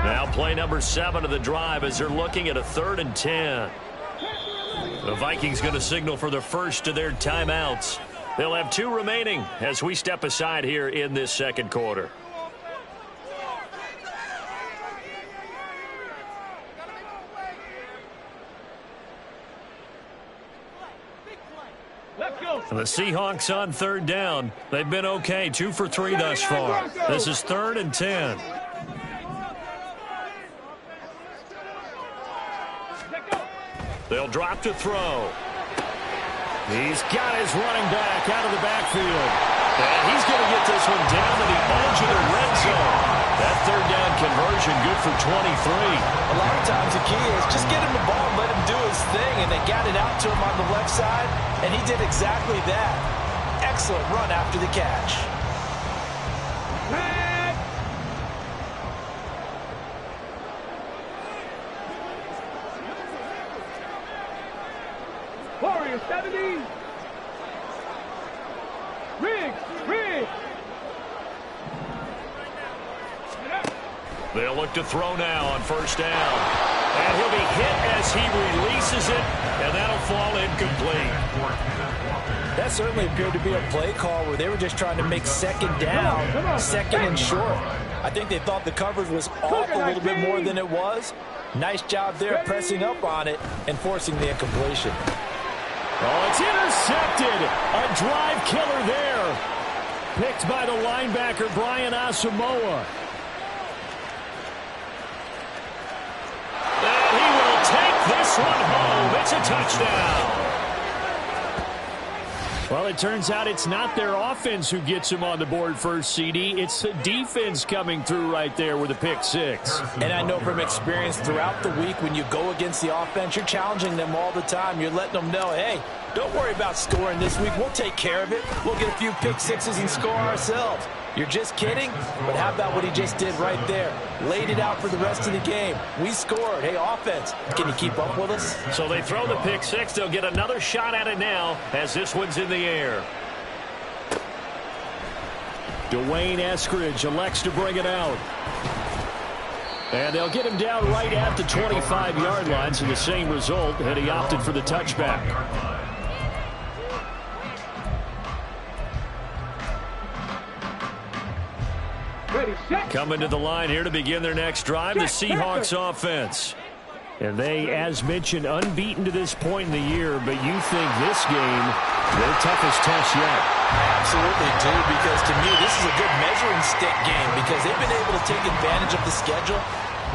Now play number 7 of the drive as they're looking at a 3rd and 10. The Vikings going to signal for the first of their timeouts. They'll have 2 remaining as we step aside here in this second quarter. The Seahawks on 3rd down. They've been okay, 2 for 3 thus far. This is 3rd and 10. They'll drop to throw. He's got his running back out of the backfield. And he's going to get this one down to the edge of the red zone. That 3rd down conversion good for 23. A lot of times the key is just get him the ball and let him do his thing. And they got it out to him on the left side, and he did exactly that. Excellent run after the catch. Warrior 70. Riggs. They'll look to throw now on 1st down. And he'll be hit as he releases it, and that'll fall incomplete. That certainly appeared to be a play call where they were just trying to make 2nd down, 2nd and short. I think they thought the coverage was off a little bit more than it was. Nice job there pressing up on it and forcing the incompletion. Oh, it's intercepted. A drive killer there. Picked by the linebacker, Brian Asamoah. And he will take this one home. It's a touchdown. Well, it turns out it's not their offense who gets him on the board first, CD. It's the defense coming through right there with a pick 6. And I know from experience throughout the week when you go against the offense, you're challenging them all the time. You're letting them know, hey, don't worry about scoring this week. We'll take care of it. We'll get a few pick 6s and score ourselves. You're just kidding? But how about what he just did right there? Laid it out for the rest of the game. We scored. Hey, offense, can you keep up with us? So they throw the pick 6. They'll get another shot at it now as this one's in the air. Dwayne Eskridge elects to bring it out. And they'll get him down right at the 25-yard line, so the same result, and he opted for the touchback. Coming to the line here to begin their next drive, the Seahawks offense. And they, as mentioned, unbeaten to this point in the year, but you think this game, their toughest test yet. I absolutely do, because to me, this is a good measuring stick game because they've been able to take advantage of the schedule.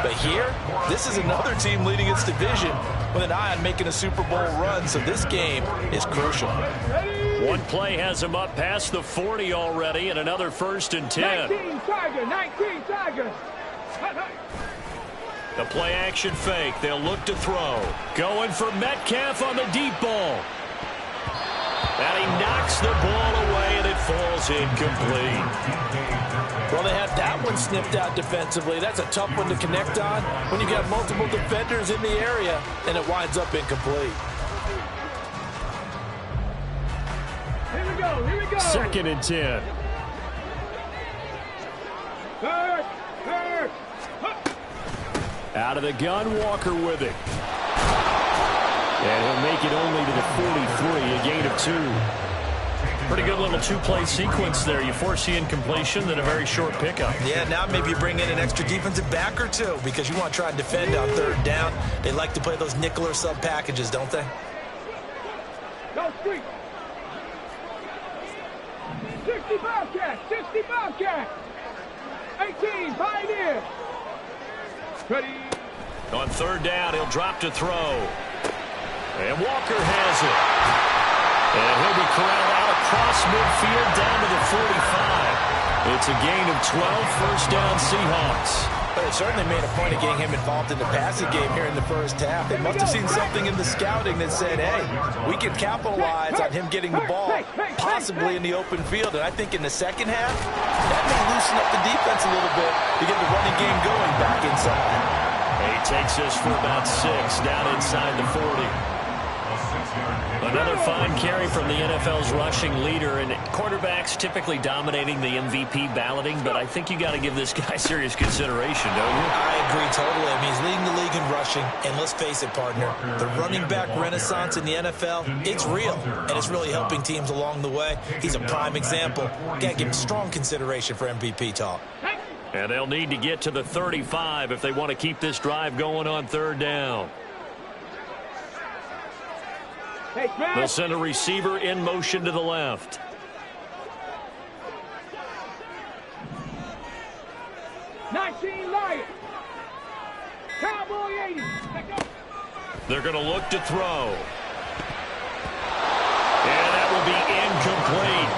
But here, this is another team leading its division with an eye on making a Super Bowl run, so this game is crucial. One play has him up past the 40 already, and another 1st and 10. 19 Tigers. The play action fake. They'll look to throw. Going for Metcalf on the deep ball. And he knocks the ball away, and it falls incomplete. Well, they had that one sniffed out defensively. That's a tough one to connect on when you got multiple defenders in the area, and it winds up incomplete. Here we go. 2nd and 10. Third. Out of the gun, Walker with it. And he'll make it only to the 43, a gain of 2. Pretty good little 2-play sequence there. You force the incompletion, then a very short pickup. Yeah, now maybe you bring in an extra defensive back or 2 because you want to try and defend on 3rd down. They like to play those nickel or sub packages, don't they? Go street. 60 Bobcat. 18 Pioneer. Ready. On 3rd down, he'll drop to throw. And Walker has it. And he'll be corralled out across midfield down to the 45. It's a gain of 12, 1st down Seahawks. But it certainly made a point of getting him involved in the passing game here in the first half. They must have seen something in the scouting that said, hey, we can capitalize on him getting the ball, possibly in the open field. And I think in the second half, that may loosen up the defense a little bit to get the running game going back inside. He takes us for about 6 down inside the 40. Another fine carry from the NFL's rushing leader, and quarterbacks typically dominating the MVP balloting, but I think you got to give this guy serious consideration, don't you? I agree totally. I mean, he's leading the league in rushing, and let's face it, partner, the running back renaissance in the NFL, it's real, and it's really helping teams along the way. He's a prime example. Got to give him strong consideration for MVP talk. And they'll need to get to the 35 if they want to keep this drive going on third down. They'll send a receiver in motion to the left. Lions. Cowboy 80. They're going to look to throw. And that will be incomplete.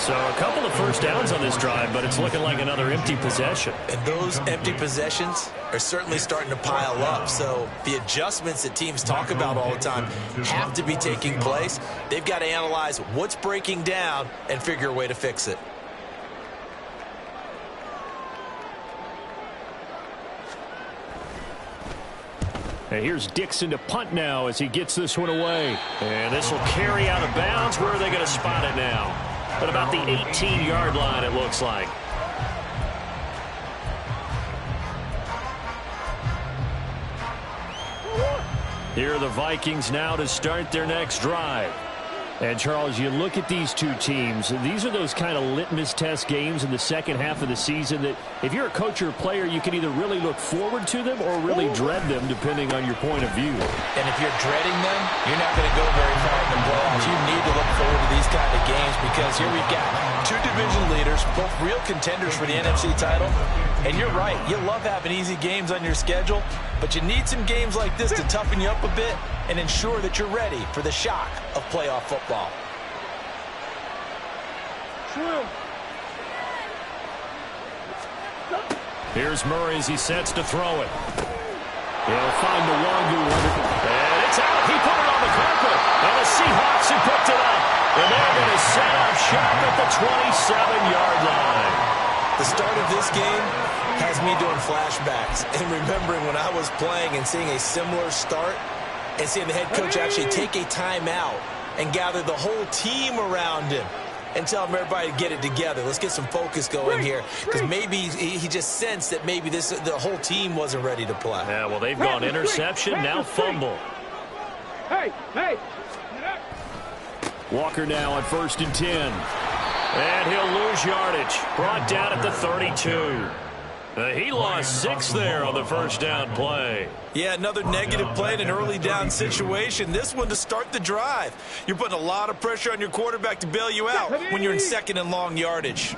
So a couple of first downs on this drive, but it's looking like another empty possession. And those empty possessions are certainly starting to pile up. So the adjustments that teams talk about all the time have to be taking place. They've got to analyze what's breaking down and figure a way to fix it. And here's Dixon to punt now as he gets this one away. And this will carry out of bounds. Where are they going to spot it now? At about the 18-yard line, it looks like. Here are the Vikings now to start their next drive. And, Charles, you look at these two teams, these are those kind of litmus test games in the second half of the season that if you're a coach or a player, you can either really look forward to them or really dread them, depending on your point of view. And if you're dreading them, you're not going to go very far in the playoffs. You need to look forward to these kind of games because here we've got two division leaders, both real contenders for the NFC title. And you're right, you love having easy games on your schedule, but you need some games like this to toughen you up a bit and ensure that you're ready for the shock of playoff football. Here's Murray as he sets to throw it. He'll find the Wangu. And it's out. He put it on the carpet. And the Seahawks have picked it up. And they're going to set up shop at the 27-yard line. The start of this game has me doing flashbacks and remembering when I was playing and seeing a similar start and seeing the head coach actually take a timeout and gather the whole team around him and tell him everybody to get it together. Let's get some focus going here because maybe he just sensed that maybe the whole team wasn't ready to play. Yeah, well, they've gone interception, now fumble. Hey. Walker now on 1st and 10. And he'll lose yardage. Brought down at the 32. He lost 6 there on the first down play. Yeah, another negative play in an early down situation. This one to start the drive. You're putting a lot of pressure on your quarterback to bail you out when you're in second and long yardage.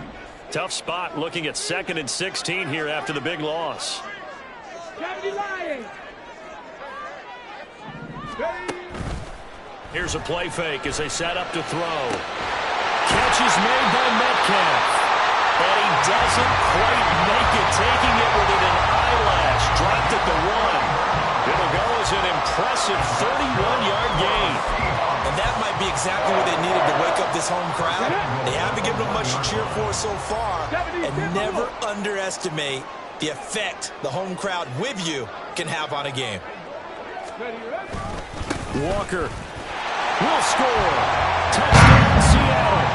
Tough spot looking at 2nd and 16 here after the big loss. Here's a play fake as they set up to throw. Catch is made by Metcalf. And he doesn't quite make it, taking it within an eyelash. Dropped at the 1. It'll go as an impressive 31-yard gain. And that might be exactly what they needed to wake up this home crowd. They haven't given them much to cheer for so far. And never underestimate the effect the home crowd with you can have on a game. Walker will score. Touchdown, Seattle.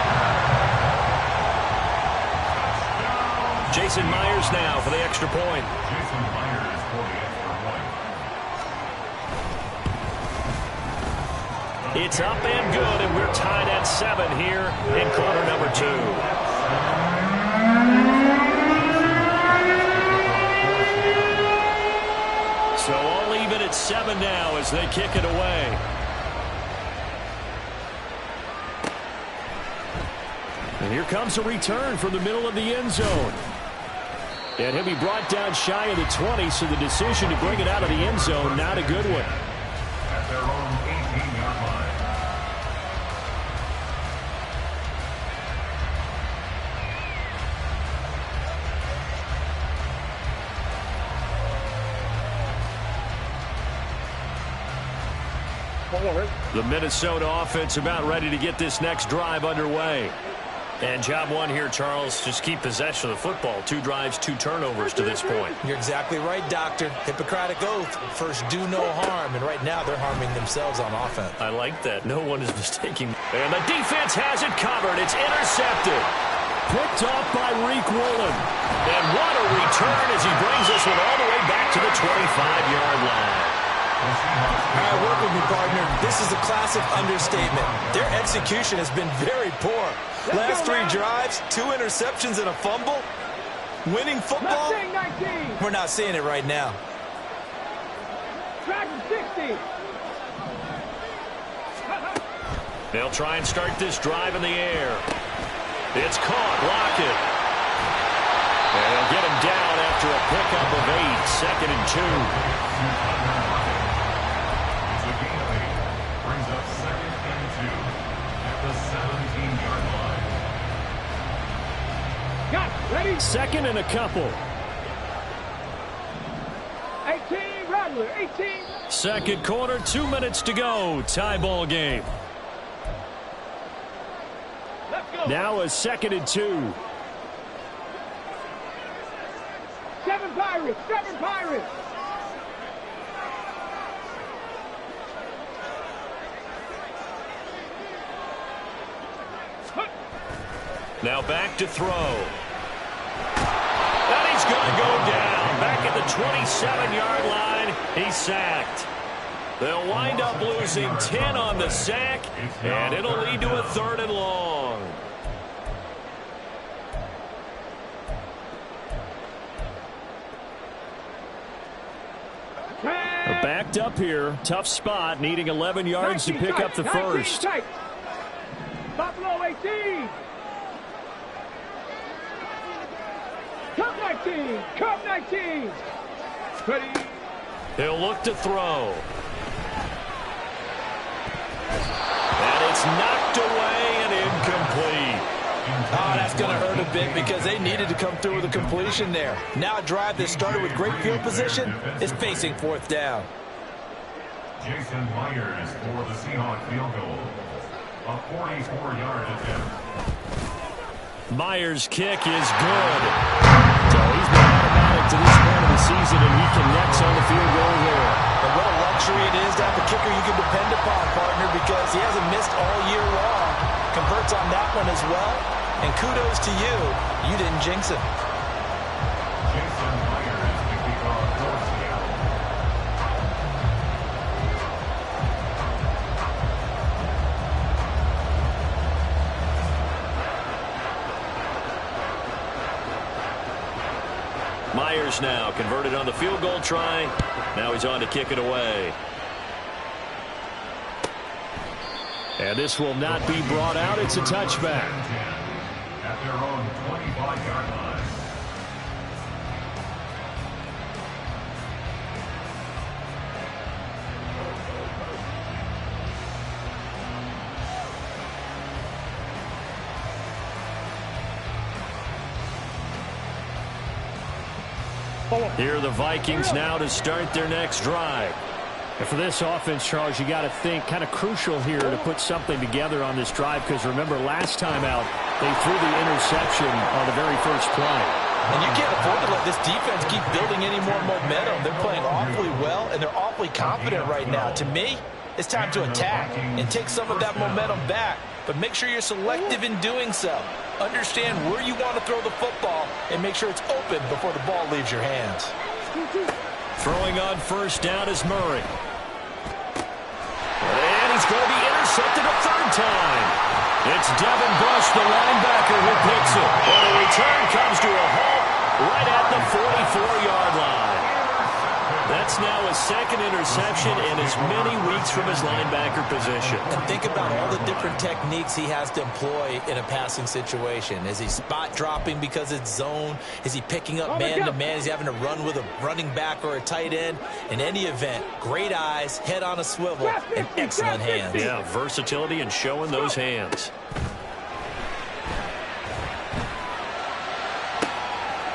Jason Myers now for the extra point. Jason Myers for the extra point. It's up and good, and we're tied at 7 here in quarter number 2. So all even at 7 now as they kick it away. And here comes a return from the middle of the end zone. And he'll be brought down shy of the 20, so the decision to bring it out of the end zone, not a good one. At their own 18-yard line. The Minnesota offense about ready to get this next drive underway. And job one here, Charles, just keep possession of the football. 2 drives, 2 turnovers to this point. You're exactly right, Doctor. Hippocratic oath. First, do no harm. And right now, they're harming themselves on offense. I like that. No one is mistaking. And the defense has it covered. It's intercepted. Picked off by Reek Woolen. And what a return as he brings this one all the way back to to the 25-yard line. All right, work with me, partner. This is a classic understatement. Their execution has been very poor. Last 3 drives, 2 interceptions and a fumble. Winning football? We're not seeing it right now. Track 60. They'll try and start this drive in the air. It's caught. Lockett. And they'll get him down after a pickup of 8. Second and 2. It's a gain of 8. Brings up second and 2 at the 17-yard line. Got it. Ready? Second and a couple. 18, Rattler, 18. Second quarter, 2 minutes to go. Tie ball game. Let's go. Now a second and 2. 7 Pirates, 7 Pirates. Now back to throw. And he's going to go down. Back at the 27-yard line. He's sacked. They'll wind up losing 10 on the sack, and it'll lead to a 3rd and long. They're backed up here. Tough spot, needing 11 yards to pick up the first. Buffalo 18. Cup 19. Cup 19. Ready. He'll look to throw. And it's knocked away and incomplete. Oh, that's going to hurt a bit because they needed to come through with a completion there. Now a drive that started with great field position is facing 4th down. Jason Myers for the Seahawks field goal. A 44-yard attempt. Myers' kick is good. So he's been automatic to this point of the season, and he connects on the field goal there. And what a luxury it is to have a kicker you can depend upon, partner, because he hasn't missed all year long. Converts on that one as well. And kudos to you. You didn't jinx him. Jason Myers, the kickoff for Seattle. Myers now converted on the field goal try. Now he's on to kick it away. And this will not be brought out. It's a touchback. At their own 25-yard line. Here are the Vikings now to start their next drive. And for this offense, Charles, you got to think kind of crucial here to put something together on this drive, because remember last time out they threw the interception on the very first play. And you can't afford to let this defense keep building any more momentum. They're playing awfully well, and they're awfully confident right now. To me, it's time to attack and take some of that momentum back. But make sure you're selective in doing so. Understand where you want to throw the football and make sure it's open before the ball leaves your hands. Throwing on first down is Murray. And he's going to be intercepted a 3rd time. It's Devin Bush, the linebacker, who picks it. And the return comes to a halt right at the 44-yard line. That's now a 2nd interception in as many weeks from his linebacker position. And think about all the different techniques he has to employ in a passing situation. Is he spot dropping because it's zone? Is he picking up man-to-man? Is he having to run with a running back or a tight end? In any event, great eyes, head on a swivel, and excellent hands. Yeah, versatility and showing those hands.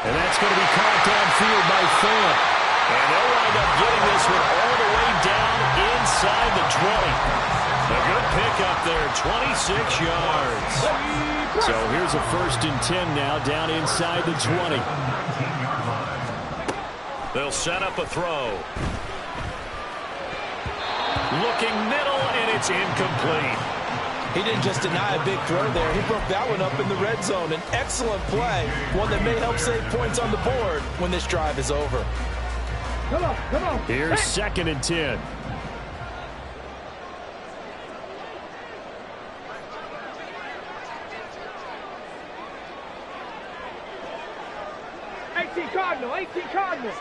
And that's going to be caught downfield by Phillip. And they'll wind up getting this one all the way down inside the 20. A good pickup there, 26 yards. So here's a 1st and 10 now, down inside the 20. They'll set up a throw. Looking middle, and it's incomplete. He didn't just deny a big throw there. He broke that one up in the red zone. An excellent play, one that may help save points on the board when this drive is over. Come on. Here's 2nd and 10. Cardinal.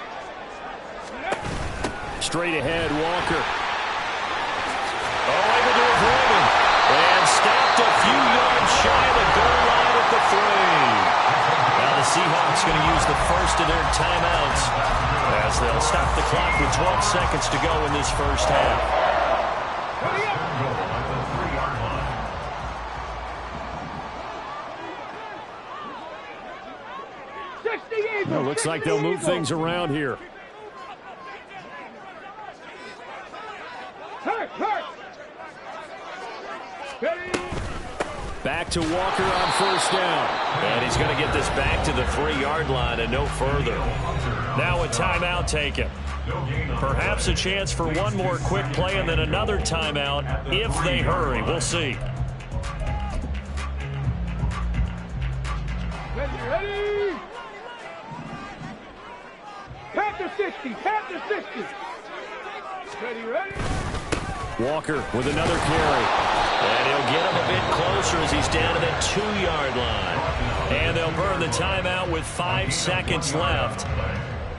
Straight ahead, Walker. Able to avoid him. And stopped a few yards shy of the goal line at the 3. Now the Seahawks going to use the first of their timeouts as they'll stop the clock with 12 seconds to go in this first half. Well, looks like they'll move things around here. Hurt. Back to Walker on 1st down. And he's going to get this back to the 3-yard line and no further. Now a timeout taken. Perhaps a chance for one more quick play and then another timeout if they hurry. We'll see. Ready. Panther 60. Ready. Walker with another carry. And he'll get him a bit closer as he's down to the 2-yard line. And they'll burn the timeout with 5 seconds left.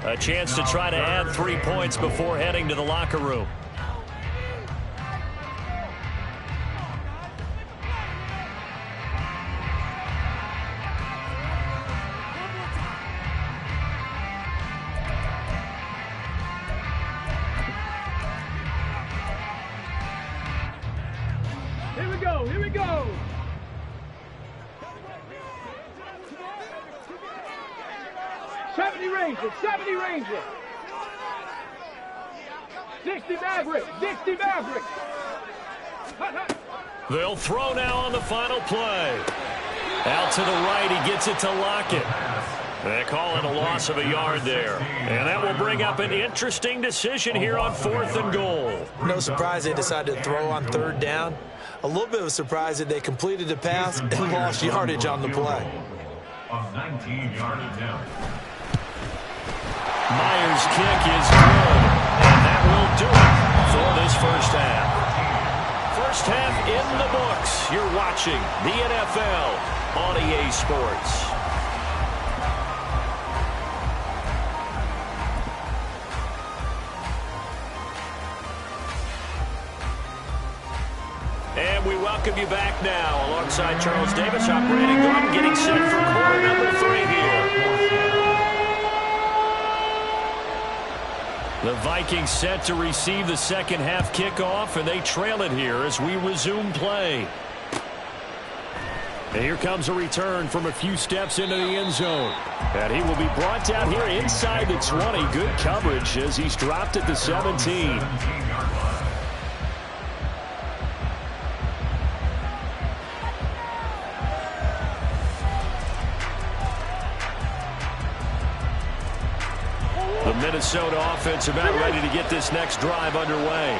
A chance to try to add 3 points before heading to the locker room. Here we go. 70 Ranger. 60 Maverick. They'll throw now on the final play. Out to the right, he gets it to Lockett. They call it a loss of a yard there. And that will bring up an interesting decision here on 4th and goal. No surprise they decided to throw on 3rd down. A little bit of a surprise that they completed the pass and lost yardage on the play. A 19-yard attempt. Myers' kick is good. And that will do it for this first half. First half in the books. You're watching the NFL on EA Sports. And we welcome you back now alongside Charles Davis, operating Gordon, getting set for quarter number 3 here. The Vikings set to receive the second half kickoff, and they trail it here as we resume play. And here comes a return from a few steps into the end zone. And he will be brought down here inside the 20. Good coverage as he's dropped at the 17. The Minnesota offense about ready to get this next drive underway.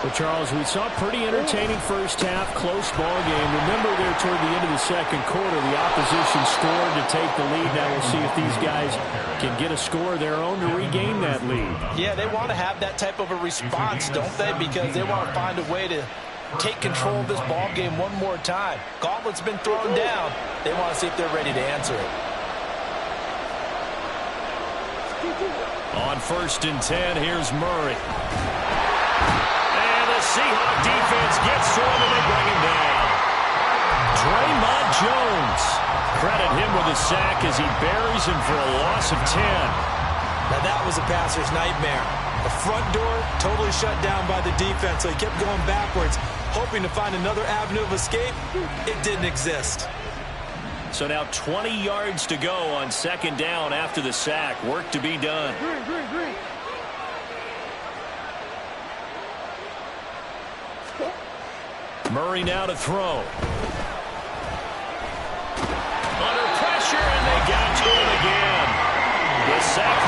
Well, Charles, we saw a pretty entertaining first half, close ball game. Remember there toward the end of the second quarter, the opposition scored to take the lead. Now we'll see if these guys can get a score of their own to regain that lead. Yeah, they want to have that type of a response, don't they? Because they want to find a way to take control of this ball game one more time. Gauntlet's been thrown down. They want to see if they're ready to answer it. On 1st and 10, here's Murray. And the Seahawk defense gets to him and they bring him down. Draymond Jones. Credit him with a sack as he buries him for a loss of 10. Now that was a passer's nightmare. The front door totally shut down by the defense, so he kept going backwards, hoping to find another avenue of escape. It didn't exist. So now 20 yards to go on 2nd down after the sack. Work to be done. Green. Murray now to throw. Under pressure, and they got to him again. The sack